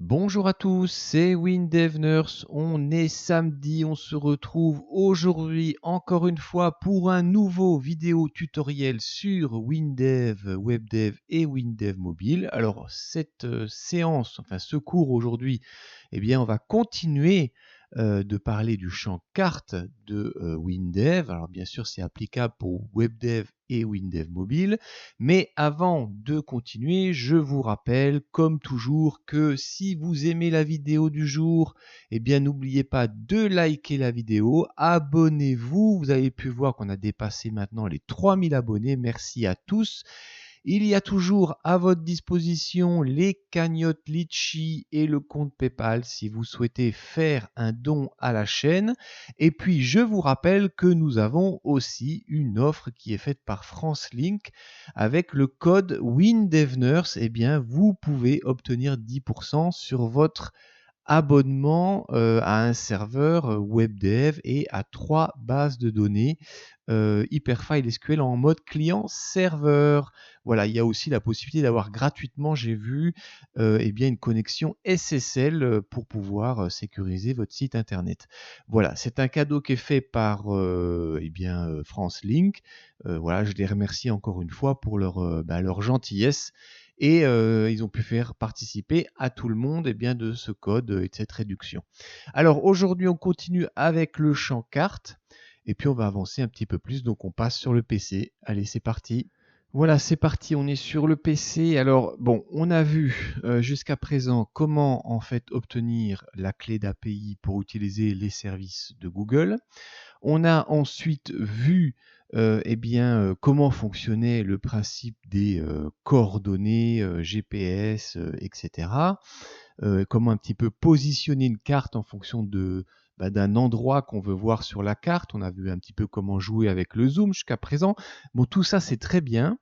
Bonjour à tous, c'est WinDevNurse. On est samedi, on se retrouve aujourd'hui encore une fois pour un nouveau vidéo tutoriel sur WinDev, WebDev et WinDev Mobile. Alors cette séance, enfin ce cours aujourd'hui, eh bien on va continuer de parler du champ carte de WinDev. Alors bien sûr c'est applicable pour WebDev et WinDev Mobile. Mais avant de continuer, je vous rappelle, comme toujours, que si vous aimez la vidéo du jour, eh bien n'oubliez pas de liker la vidéo, abonnez-vous. Vous avez pu voir qu'on a dépassé maintenant les 3000 abonnés. Merci à tous. Il y a toujours à votre disposition les cagnottes Litchi et le compte PayPal si vous souhaitez faire un don à la chaîne. Et puis je vous rappelle que nous avons aussi une offre qui est faite par FranceLink avec le code WinDevNurse. Eh bien vous pouvez obtenir 10% sur votre abonnement à un serveur WebDev et à 3 bases de données Hyperfile SQL en mode client-serveur. Voilà, il y a aussi la possibilité d'avoir gratuitement, j'ai vu, eh bien une connexion SSL pour pouvoir sécuriser votre site internet. Voilà, c'est un cadeau qui est fait par FranceLink. Voilà, je les remercie encore une fois pour leur gentillesse. Et ils ont pu faire participer à tout le monde de ce code et de cette réduction. Alors aujourd'hui, on continue avec le champ carte. Et puis on va avancer un petit peu plus, donc on passe sur le PC. Allez, c'est parti. Voilà, c'est parti, on est sur le PC. Alors bon, on a vu jusqu'à présent comment en fait obtenir la clé d'API pour utiliser les services de Google. On a ensuite vu comment fonctionnait le principe des coordonnées GPS, etc. Comment un petit peu positionner une carte en fonction d'un endroit qu'on veut voir sur la carte. On a vu un petit peu comment jouer avec le zoom jusqu'à présent. Bon, tout ça c'est très bien.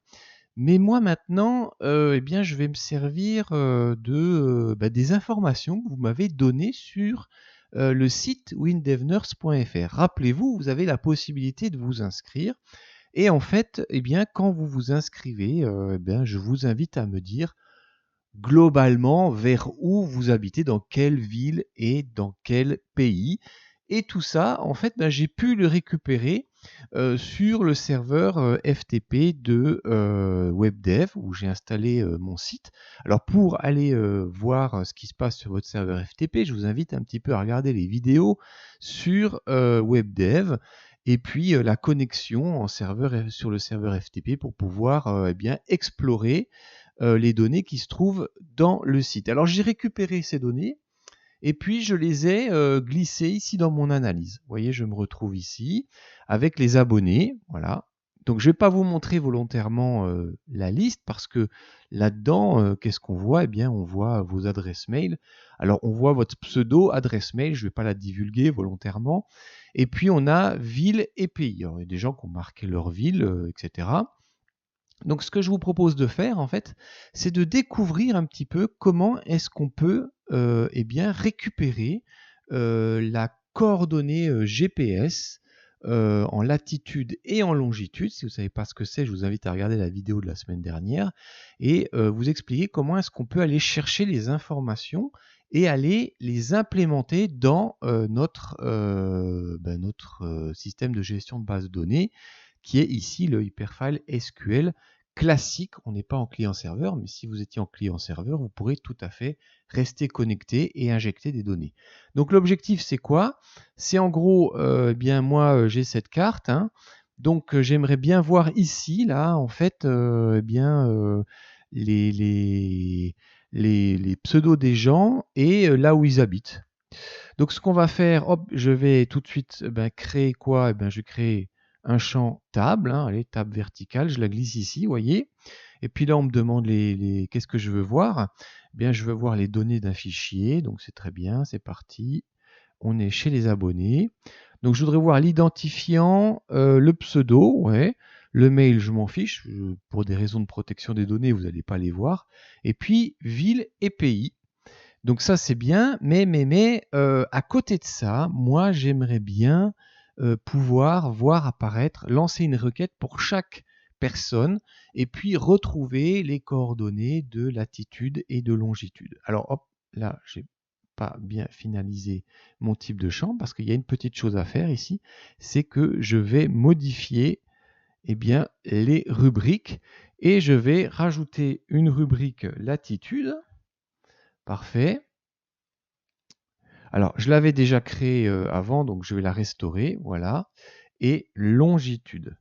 Mais moi maintenant, je vais me servir des informations que vous m'avez données sur le site windevnurse.fr. Rappelez-vous, vous avez la possibilité de vous inscrire. Et en fait, quand vous vous inscrivez, je vous invite à me dire globalement vers où vous habitez, dans quelle ville et dans quel pays. Et tout ça, en fait, j'ai pu le récupérer sur le serveur FTP de WebDev où j'ai installé mon site. Alors pour aller voir ce qui se passe sur votre serveur FTP, je vous invite un petit peu à regarder les vidéos sur WebDev et puis la connexion sur le serveur FTP pour pouvoir explorer les données qui se trouvent dans le site. Alors j'ai récupéré ces données et puis je les ai glissées ici dans mon analyse. Vous voyez, je me retrouve ici avec les abonnés. Voilà. Donc je ne vais pas vous montrer volontairement la liste parce que là-dedans, qu'est-ce qu'on voit ? Eh bien, on voit vos adresses mail. Alors on voit votre pseudo adresse mail, je ne vais pas la divulguer volontairement. Et puis on a ville et pays. Alors, il y a des gens qui ont marqué leur ville, etc. Donc ce que je vous propose de faire en fait, c'est de découvrir un petit peu comment est-ce qu'on peut récupérer la coordonnée GPS en latitude et en longitude. Si vous ne savez pas ce que c'est, je vous invite à regarder la vidéo de la semaine dernière et vous expliquer comment est-ce qu'on peut aller chercher les informations et aller les implémenter dans notre système de gestion de base de données qui est ici le Hyperfile SQL classique. On n'est pas en client-serveur, mais si vous étiez en client-serveur, vous pourrez tout à fait rester connecté et injecter des données. Donc l'objectif, c'est quoi ? C'est en gros, moi, j'ai cette carte. Donc j'aimerais bien voir ici, là, en fait, les pseudos des gens et là où ils habitent. Donc ce qu'on va faire, hop, je vais tout de suite créer quoi ? Je vais créer un champ table, allez, table verticale, je la glisse ici, vous voyez. Et puis là, on me demande qu'est-ce que je veux voir ? Je veux voir les données d'un fichier, donc c'est très bien, c'est parti. On est chez les abonnés. Donc je voudrais voir l'identifiant, le pseudo, ouais. Le mail, je m'en fiche, pour des raisons de protection des données, vous n'allez pas les voir. Et puis ville et pays. Donc ça, c'est bien, mais à côté de ça, moi, j'aimerais bien pouvoir voir apparaître, lancer une requête pour chaque personne et puis retrouver les coordonnées de latitude et de longitude. Alors hop, là, j'ai pas bien finalisé mon type de champ parce qu'il y a une petite chose à faire ici, c'est que je vais modifier eh bien, les rubriques et je vais rajouter une rubrique latitude. Parfait. Alors, je l'avais déjà créée avant, donc je vais la restaurer, voilà. Et longitude.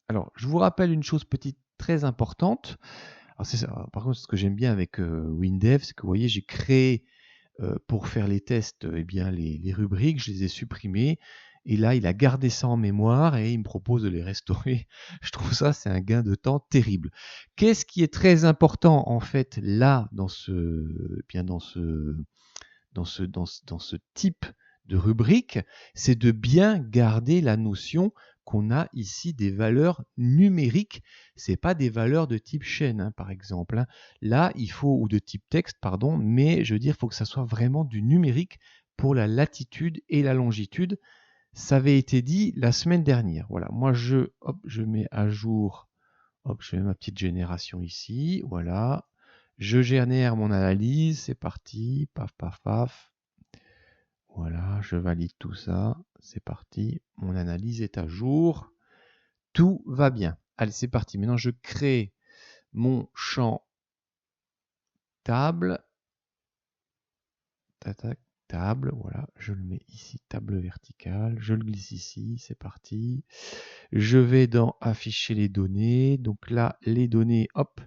Alors, je vous rappelle une chose petite très importante. Alors, c'est ça. Par contre, ce que j'aime bien avec WinDev, c'est que vous voyez, j'ai créé pour faire les tests eh bien, les rubriques, je les ai supprimées. Et là, il a gardé ça en mémoire et il me propose de les restaurer. Je trouve ça, c'est un gain de temps terrible. Qu'est-ce qui est très important en fait là dans ce, bien dans ce type de rubrique, c'est de bien garder la notion qu'on a ici des valeurs numériques. C'est pas des valeurs de type chaîne, hein, par exemple. Hein. Là, il faut, ou de type texte, pardon, mais je veux dire, il faut que ça soit vraiment du numérique pour la latitude et la longitude. Ça avait été dit la semaine dernière. Voilà, moi je mets à jour, hop, je mets ma petite génération ici, voilà. Je génère mon analyse, c'est parti, paf, paf, paf. Voilà, je valide tout ça. C'est parti. Mon analyse est à jour. Tout va bien. Allez, c'est parti. Maintenant, je crée mon champ table. Tac, table. Voilà, je le mets ici, table verticale. Je le glisse ici. C'est parti. Je vais dans afficher les données. Donc là, les données, hop.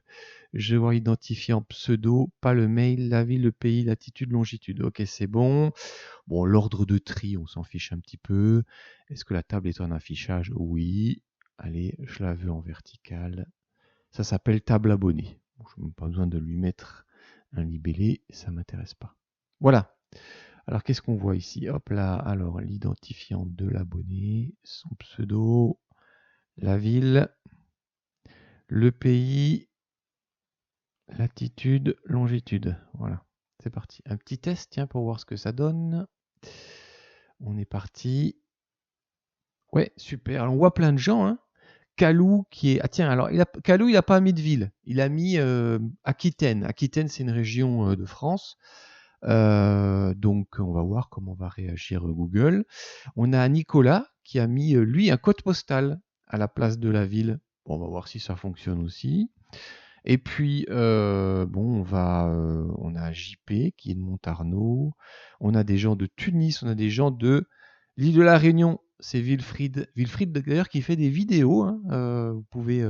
Je vais identifier en pseudo, pas le mail, la ville, le pays, latitude, longitude. Ok, c'est bon. Bon, l'ordre de tri, on s'en fiche un petit peu. Est-ce que la table est en affichage? Oui. Allez, je la veux en verticale. Ça s'appelle table abonnée. Bon, je n'ai même pas besoin de lui mettre un libellé, ça ne m'intéresse pas. Voilà. Alors, qu'est-ce qu'on voit ici? Hop là, alors l'identifiant de l'abonné, son pseudo, la ville, le pays, latitude, longitude. Voilà, c'est parti. Un petit test, tiens, pour voir ce que ça donne. On est parti. Ouais, super. Alors, on voit plein de gens. Hein. Calou qui est. Ah tiens, alors Calou, il n'a pas mis de ville. Il a mis Aquitaine. Aquitaine, c'est une région de France. Donc, on va voir comment va réagir Google. On a Nicolas qui a mis, lui, un code postal à la place de la ville. Bon, on va voir si ça fonctionne aussi. Et puis, on a JP qui est de Montarnot. On a des gens de Tunis. On a des gens de l'île de la Réunion. C'est Wilfried. Wilfried, d'ailleurs, qui fait des vidéos. Hein. Vous pouvez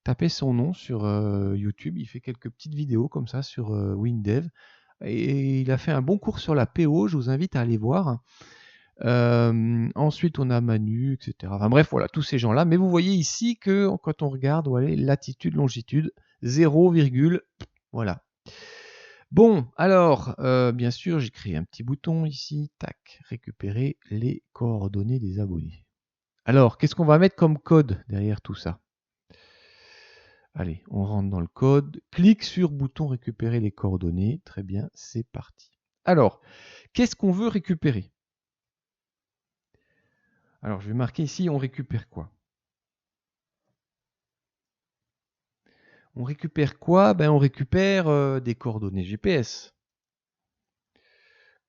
taper son nom sur YouTube. Il fait quelques petites vidéos comme ça sur WinDev. Et il a fait un bon cours sur la PO. Je vous invite à aller voir. Ensuite, on a Manu, etc. Enfin bref, voilà, tous ces gens-là. Mais vous voyez ici que quand on regarde, voilà, latitude, longitude, 0, voilà. Bon, alors, bien sûr, j'ai créé un petit bouton ici, tac, récupérer les coordonnées des abonnés. Alors, qu'est-ce qu'on va mettre comme code derrière tout ça? Allez, on rentre dans le code, clique sur bouton récupérer les coordonnées. Très bien, c'est parti. Alors, qu'est-ce qu'on veut récupérer? Alors, je vais marquer ici, on récupère quoi? On récupère quoi? Ben, on récupère des coordonnées GPS.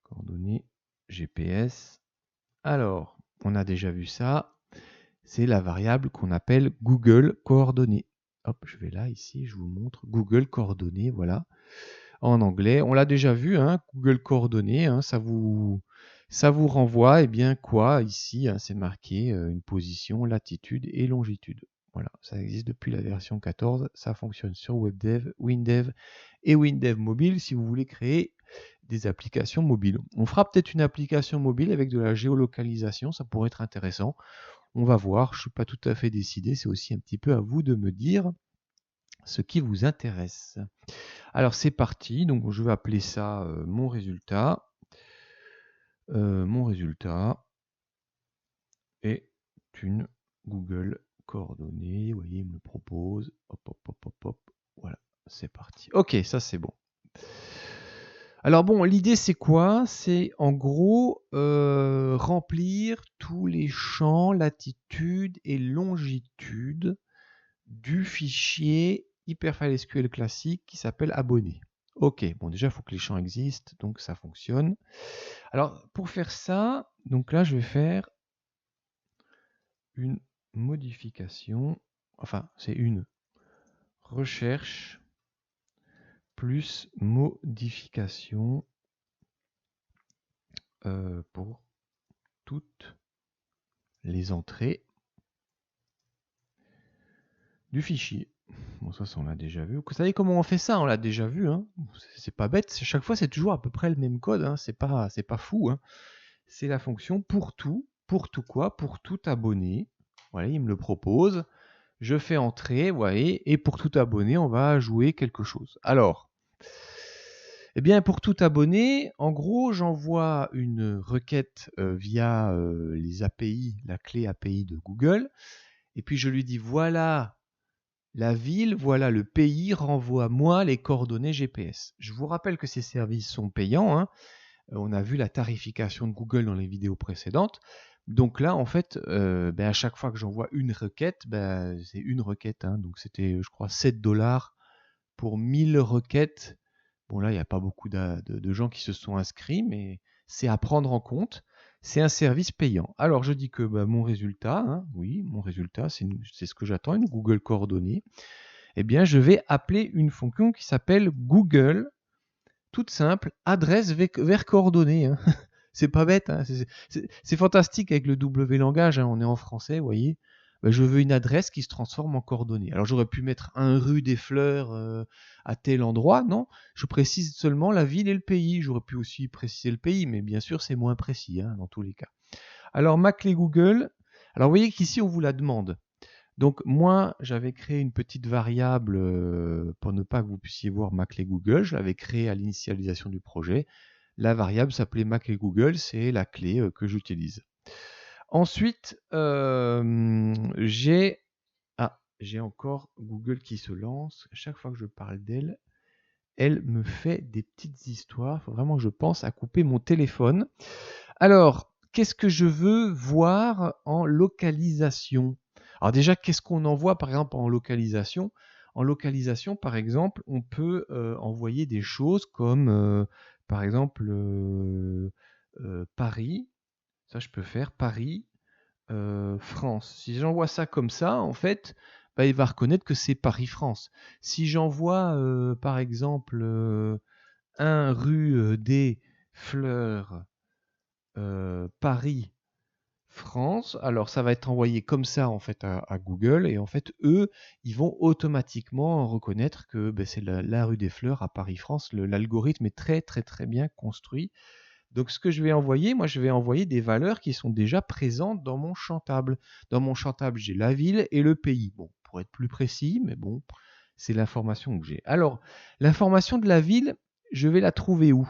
Coordonnées GPS. Alors, on a déjà vu ça. C'est la variable qu'on appelle Google coordonnées. Hop, je vais là, ici, je vous montre Google coordonnées, voilà. En anglais, on l'a déjà vu, hein, Google coordonnées, hein, ça vous renvoie, eh bien, quoi, ici, hein, c'est marqué une position, latitude et longitude. Voilà, ça existe depuis la version 14, ça fonctionne sur WebDev, WinDev et WinDev Mobile si vous voulez créer des applications mobiles. On fera peut-être une application mobile avec de la géolocalisation, ça pourrait être intéressant. On va voir, je ne suis pas tout à fait décidé, c'est aussi un petit peu à vous de me dire ce qui vous intéresse. Alors c'est parti, donc je vais appeler ça mon résultat. Mon résultat est une Google coordonnées. Vous voyez, il me le propose. Hop, hop, hop, hop, hop. Voilà, c'est parti. Ok, ça c'est bon. Alors bon, l'idée c'est quoi? C'est en gros remplir tous les champs latitude et longitude du fichier Hyperfile SQL classique qui s'appelle abonné. Ok, bon déjà il faut que les champs existent, donc ça fonctionne. Alors pour faire ça, donc là je vais faire une modification, enfin c'est une recherche plus modification pour toutes les entrées du fichier. Bon, ça on l'a déjà vu. Vous savez comment on fait ça? On l'a déjà vu. Hein. C'est pas bête. Chaque fois, c'est toujours à peu près le même code. Hein. C'est pas fou. Hein. C'est la fonction pour tout. Pour tout quoi? Pour tout abonné. Voilà, il me le propose. Je fais entrer, vous voyez, et pour tout abonné, on va jouer quelque chose. Alors, eh bien, pour tout abonné, en gros, j'envoie une requête via les API, la clé API de Google, et puis je lui dis voilà la ville, voilà le pays, renvoie-moi les coordonnées GPS. Je vous rappelle que ces services sont payants. Hein. On a vu la tarification de Google dans les vidéos précédentes. Donc là, en fait, à chaque fois que j'envoie une requête, c'est une requête. Hein. Donc c'était, je crois, 7 $ pour 1000 requêtes. Bon, là, il n'y a pas beaucoup de gens qui se sont inscrits, mais c'est à prendre en compte. C'est un service payant. Alors, je dis que mon résultat, hein, oui, mon résultat, c'est ce que j'attends, une Google coordonnée. Eh bien, je vais appeler une fonction qui s'appelle Google, toute simple, adresse vers coordonnées. Hein. C'est pas bête, hein. C'est fantastique avec le W langage, hein. On est en français, vous voyez. Je veux une adresse qui se transforme en coordonnées. Alors j'aurais pu mettre un rue des Fleurs à tel endroit, non. Je précise seulement la ville et le pays. J'aurais pu aussi préciser le pays, mais bien sûr c'est moins précis hein, dans tous les cas. Alors ma clé Google, alors vous voyez qu'ici on vous la demande. Donc moi j'avais créé une petite variable pour ne pas que vous puissiez voir ma clé Google. Je l'avais créée à l'initialisation du projet. La variable s'appelait ma clé Google, c'est la clé que j'utilise. Ensuite, j'ai encore Google qui se lance. Chaque fois que je parle d'elle, elle me fait des petites histoires. Il faut vraiment que je pense à couper mon téléphone. Alors, qu'est-ce que je veux voir en localisation? Alors déjà, qu'est-ce qu'on envoie par exemple en localisation? En localisation, par exemple, on peut envoyer des choses comme, par exemple, Paris. Ça, je peux faire Paris, France. Si j'envoie ça comme ça, en fait, il va reconnaître que c'est Paris-France. Si j'envoie, par exemple, 1 rue des Fleurs, Paris, France, alors ça va être envoyé comme ça en fait à Google et en fait eux ils vont automatiquement reconnaître que c'est la rue des Fleurs à Paris France. L'algorithme est très très très bien construit. Donc ce que je vais envoyer, moi je vais envoyer des valeurs qui sont déjà présentes dans mon champ table. Dans mon champ table j'ai la ville et le pays. Bon, pour être plus précis, mais bon, c'est l'information que j'ai. Alors l'information de la ville, je vais la trouver où?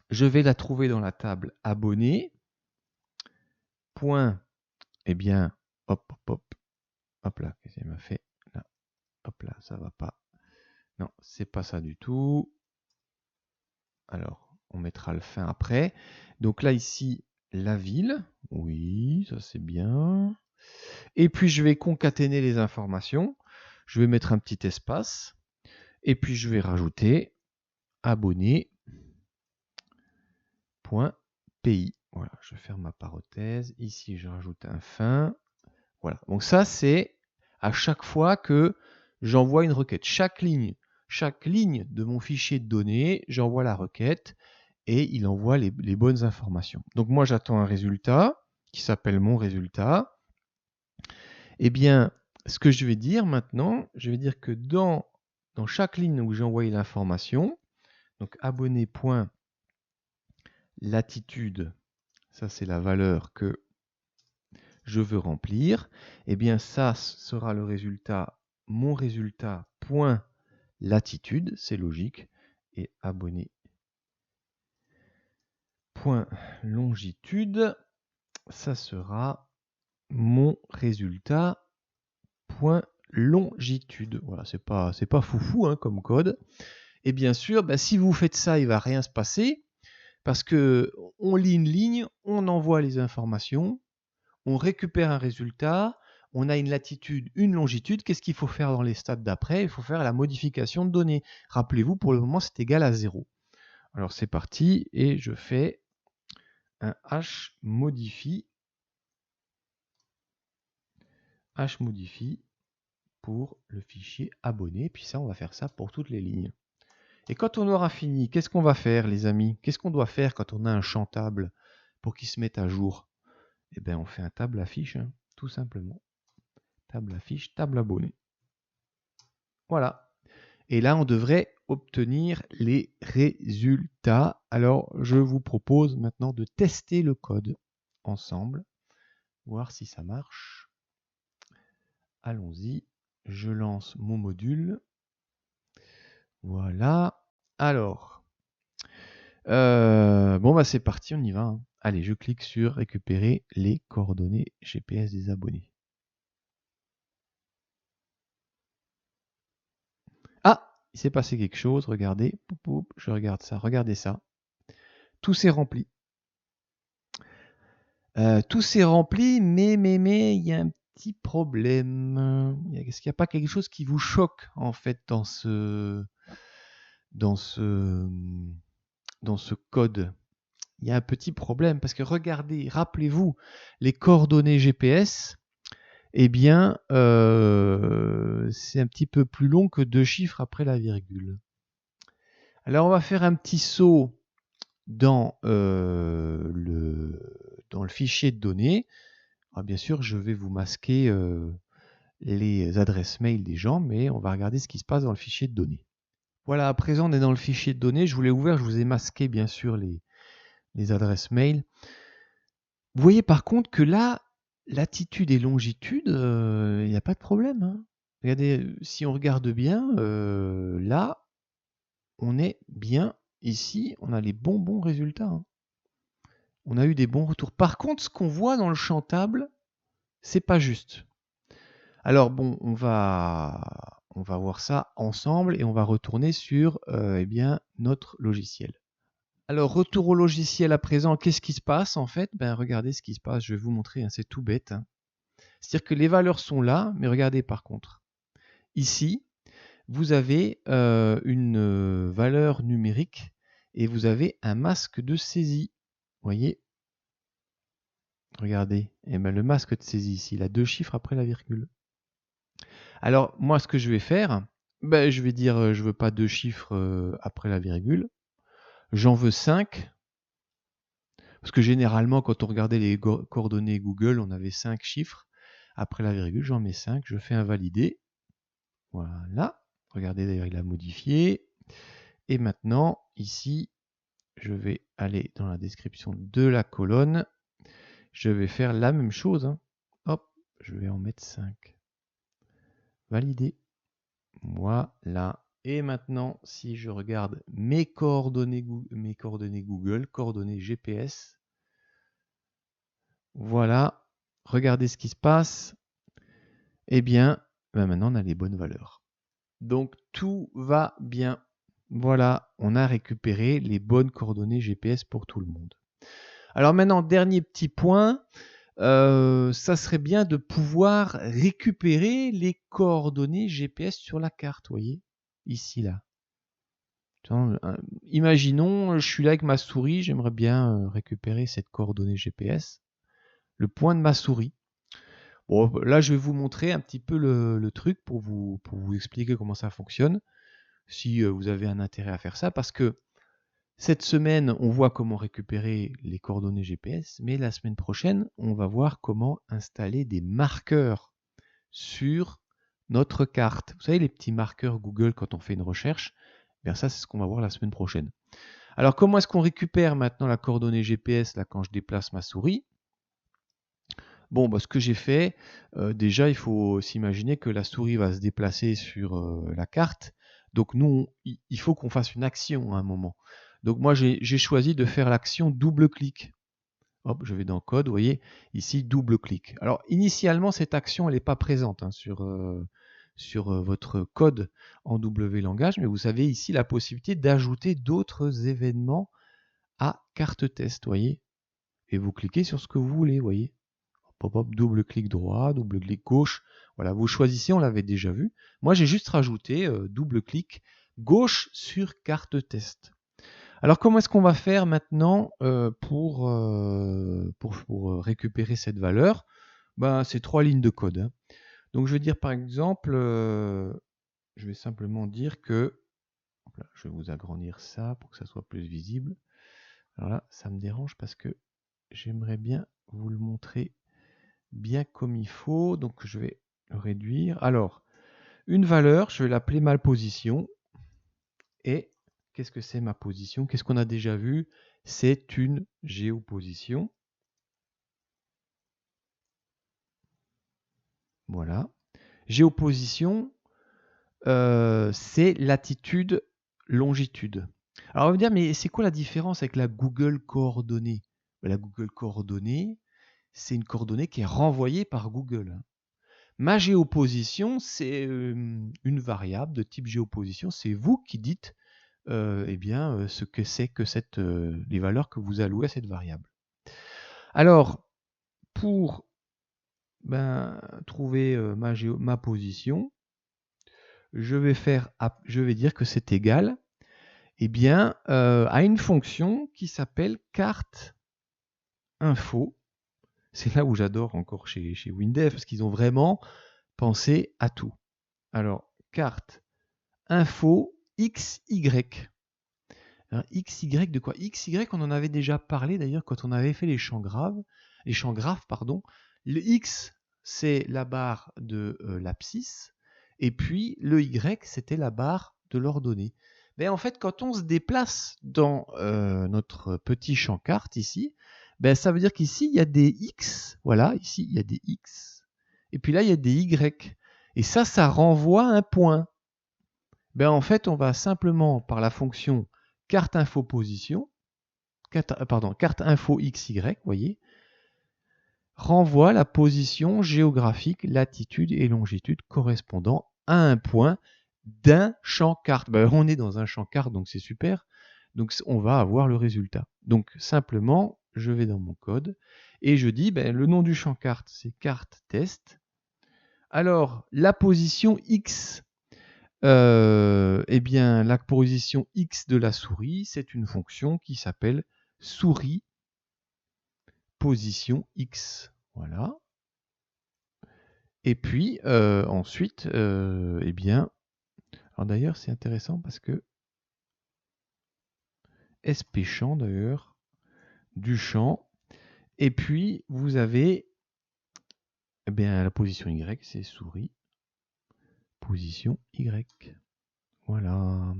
Je vais la trouver dans la table abonnés. Point, eh bien, hop, hop là, qu'est-ce qu'il m'a fait là? Hop là, ça va pas. Non, c'est pas ça du tout. Alors, on mettra le fin après. Donc là, ici, la ville. Oui, ça c'est bien. Et puis, je vais concaténer les informations. Je vais mettre un petit espace. Et puis, je vais rajouter abonné.pays. Voilà, je ferme ma parenthèse. Ici, je rajoute un fin. Voilà. Donc ça, c'est à chaque fois que j'envoie une requête. Chaque ligne de mon fichier de données, j'envoie la requête et il envoie les bonnes informations. Donc moi, j'attends un résultat qui s'appelle mon résultat. Eh bien, ce que je vais dire maintenant, je vais dire que dans chaque ligne où j'ai envoyé l'information, donc abonné.latitude, ça c'est la valeur que je veux remplir, eh bien ça sera le résultat, mon résultat point latitude, c'est logique, et abonné point longitude, ça sera mon résultat point longitude. Voilà, c'est pas foufou hein, comme code. Et bien sûr, si vous faites ça, il ne va rien se passer parce qu'on lit une ligne, on envoie les informations, on récupère un résultat, on a une latitude, une longitude. Qu'est-ce qu'il faut faire dans les stades d'après? Il faut faire la modification de données. Rappelez-vous, pour le moment, c'est égal à 0. Alors c'est parti et je fais un h modifie pour le fichier abonné. Puis ça, on va faire ça pour toutes les lignes. Et quand on aura fini, qu'est-ce qu'on va faire, les amis? Qu'est-ce qu'on doit faire quand on a un champ table pour qu'il se mette à jour? Eh bien, on fait un table affiche, tout simplement. Table affiche, table abonné. Voilà. Et là, on devrait obtenir les résultats. Alors, je vous propose maintenant de tester le code ensemble, voir si ça marche. Allons-y. Je lance mon module. Voilà. Alors, c'est parti, on y va. Allez, je clique sur récupérer les coordonnées GPS des abonnés. Ah, il s'est passé quelque chose, regardez. Je regarde ça, regardez ça. Tout s'est rempli. Tout s'est rempli, mais il y a un petit problème. Est-ce qu'il n'y a pas quelque chose qui vous choque en fait dans ce code? Il y a un petit problème parce que regardez, rappelez-vous, les coordonnées GPS, c'est un petit peu plus long que 2 chiffres après la virgule. Alors on va faire un petit saut dans le fichier de données. Alors, bien sûr, je vais vous masquer les adresses mail des gens, mais on va regarder ce qui se passe dans le fichier de données. Voilà, à présent, on est dans le fichier de données. Je vous l'ai ouvert, je vous ai masqué, bien sûr, les adresses mail. Vous voyez par contre que là, latitude et longitude, il n'y a pas de problème. Regardez, si on regarde bien, là, on est bien ici, on a les bons résultats. On a eu des bons retours. Par contre, ce qu'on voit dans le champ table, c'est pas juste. Alors bon, on va voir ça ensemble et on va retourner sur notre logiciel. Alors, retour au logiciel à présent, qu'est-ce qui se passe en fait? Regardez ce qui se passe, je vais vous montrer, c'est tout bête. C'est-à-dire que les valeurs sont là, mais regardez par contre. Ici, vous avez une valeur numérique et vous avez un masque de saisie. Vous voyez? Regardez. Le masque de saisie ici, il a 2 chiffres après la virgule. Alors, moi, ce que je vais faire, je vais dire, je veux pas 2 chiffres après la virgule. J'en veux 5. Parce que généralement, quand on regardait les coordonnées Google, on avait 5 chiffres. Après la virgule, j'en mets 5. Je fais un valider. Voilà. Regardez, d'ailleurs, il a modifié. Et maintenant, ici, je vais aller dans la description de la colonne. Je vais faire la même chose. Hop, je vais en mettre 5. Valider. Voilà. Et maintenant, si je regarde mes coordonnées Google, coordonnées GPS, voilà, regardez ce qui se passe. Maintenant, on a les bonnes valeurs. Donc, tout va bien. Voilà, on a récupéré les bonnes coordonnées GPS pour tout le monde. Alors maintenant, dernier petit point, ça serait bien de pouvoir récupérer les coordonnées GPS sur la carte, vous voyez, ici, là. Imaginons, je suis là avec ma souris, j'aimerais bien récupérer cette coordonnée GPS, le point de ma souris. Bon, là, je vais vous montrer un petit peu le truc pour vous expliquer comment ça fonctionne, si vous avez un intérêt à faire ça, parce que cette semaine, on voit comment récupérer les coordonnées GPS, mais la semaine prochaine, on va voir comment installer des marqueurs sur notre carte. Vous savez, les petits marqueurs Google quand on fait une recherche, ça, c'est ce qu'on va voir la semaine prochaine. Alors, comment est-ce qu'on récupère maintenant la coordonnée GPS là, quand je déplace ma souris? Bon, ce que j'ai fait, déjà, il faut s'imaginer que la souris va se déplacer sur la carte. Donc, nous, il faut qu'on fasse une action à un moment. Donc, moi, j'ai choisi de faire l'action double-clic. Hop, je vais dans Code, vous voyez, ici, double-clic. Alors, initialement, cette action, elle n'est pas présente sur sur votre code en W langage, mais vous avez ici la possibilité d'ajouter d'autres événements à carte test, voyez. Et vous cliquez sur ce que vous voulez, voyez. Hop, hop, double clic droit, double clic gauche. Voilà, vous choisissez, on l'avait déjà vu. Moi, j'ai juste rajouté double clic gauche sur carte test. Alors, comment est-ce qu'on va faire maintenant pour récupérer cette valeur? Ben, c'est 3 lignes de code. Hein. Donc, je vais dire par exemple, je vais simplement dire que, là, je vais vous agrandir ça pour que ça soit plus visible. Alors là, ça me dérange parce que j'aimerais bien vous le montrer bien comme il faut. Donc, je vais le réduire. Alors, une valeur, je vais l'appeler ma position. Et qu'est-ce que c'est ma position? Qu'est-ce qu'on a déjà vu? C'est une géoposition. Voilà. Géoposition, c'est latitude, longitude. Alors on va me dire, mais c'est quoi la différence avec la Google coordonnée? La Google coordonnée, c'est une coordonnée qui est renvoyée par Google. Ma géoposition, c'est une variable de type géoposition. C'est vous qui dites ce que c'est que les valeurs que vous allouez à cette variable. Alors, pour trouver ma position, je vais dire que c'est égal à une fonction qui s'appelle carte info. C'est là où j'adore encore chez Windev, parce qu'ils ont vraiment pensé à tout. Alors, carte info XY. Alors, XY de quoi? XY, on en avait déjà parlé d'ailleurs quand on avait fait les champs graphes, pardon. Le X, c'est la barre de l'abscisse, et puis le Y, c'était la barre de l'ordonnée. Mais en fait, quand on se déplace dans notre petit champ carte ici, ça veut dire qu'ici, il y a des X. Voilà, ici, il y a des X. Et puis là, il y a des Y. Et ça renvoie un point. En fait, on va simplement, par la fonction carte info position, carte info XY, voyez, renvoie la position géographique, latitude et longitude correspondant à un point d'un champ carte. On est dans un champ carte, donc c'est super. Donc on va avoir le résultat. Donc simplement, je vais dans mon code et je dis, le nom du champ carte, c'est carte test. Alors, la position X, la position X de la souris, c'est une fonction qui s'appelle souris position X. Voilà. Et puis ensuite, alors d'ailleurs c'est intéressant parce que SP champ d'ailleurs, du champ, et puis vous avez la position Y, c'est souris position Y. Voilà.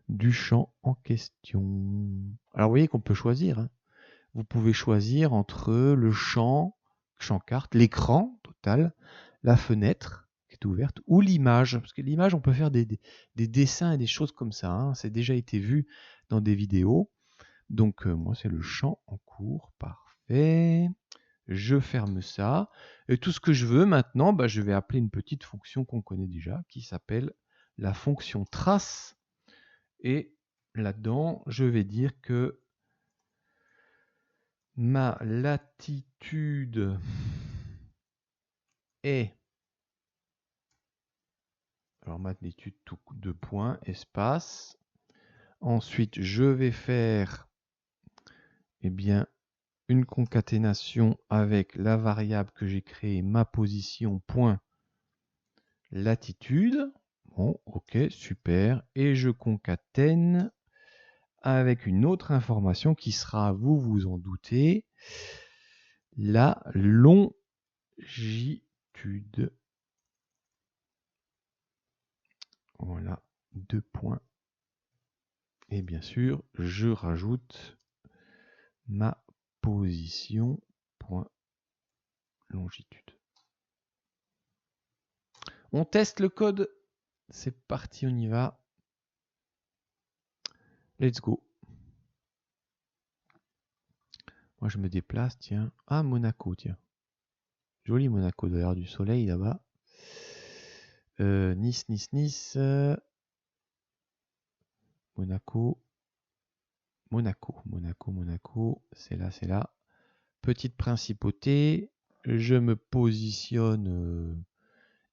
Du champ en question. Alors vous voyez qu'on peut choisir. Hein. Vous pouvez choisir entre le champ carte, l'écran total, la fenêtre qui est ouverte, ou l'image. Parce que l'image, on peut faire des dessins et des choses comme ça. Hein. C'est déjà été vu dans des vidéos. Donc moi, c'est le champ en cours. Parfait. Je ferme ça. Et tout ce que je veux maintenant, je vais appeler une petite fonction qu'on connaît déjà, qui s'appelle la fonction trace. Et là-dedans, je vais dire que ma latitude est, alors ma latitude tout de points, espace. Ensuite, je vais faire une concaténation avec la variable que j'ai créée, ma position point latitude. Bon, ok, super. Et je concatène avec une autre information qui sera, vous vous en doutez, la longitude. Voilà, 2 points. Et bien sûr, je rajoute ma position point longitude. On teste le code. C'est parti, on y va. Let's go. Moi, je me déplace, tiens. Ah, Monaco, tiens. Joli Monaco, d'ailleurs, du soleil là-bas. Nice, Nice, Nice, Monaco, Monaco, Monaco, Monaco, c'est là, c'est là. Petite principauté, je me positionne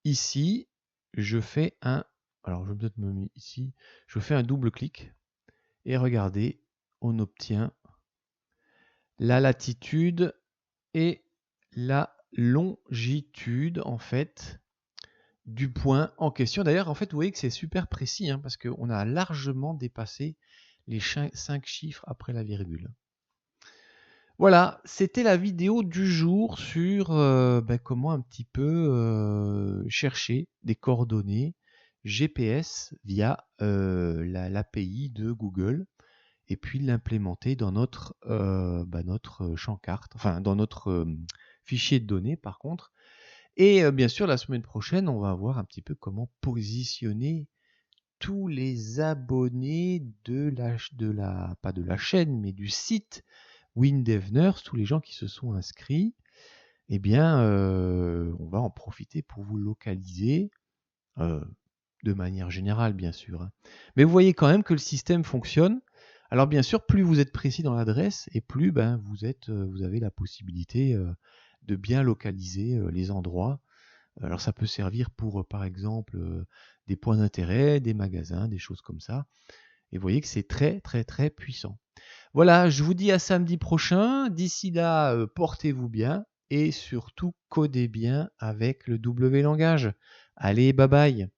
ici, je fais un... Alors, je vais peut-être me mettre ici. Je fais un double clic et regardez, on obtient la latitude et la longitude, en fait, du point en question. D'ailleurs, en fait, vous voyez que c'est super précis, parce qu'on a largement dépassé les 5 chiffres après la virgule. Voilà, c'était la vidéo du jour sur comment un petit peu chercher des coordonnées GPS via l'API de Google et puis l'implémenter dans notre champ carte, enfin dans notre fichier de données par contre. Et bien sûr, la semaine prochaine, on va voir un petit peu comment positionner tous les abonnés pas de la chaîne, mais du site Windevners, tous les gens qui se sont inscrits. Eh bien, on va en profiter pour vous localiser, de manière générale, bien sûr. Mais vous voyez quand même que le système fonctionne. Alors bien sûr, plus vous êtes précis dans l'adresse et plus vous avez la possibilité de bien localiser les endroits. Alors ça peut servir pour, par exemple, des points d'intérêt, des magasins, des choses comme ça. Et vous voyez que c'est très, très, très puissant. Voilà, je vous dis à samedi prochain. D'ici là, portez-vous bien et surtout codez bien avec le W langage. Allez, bye bye.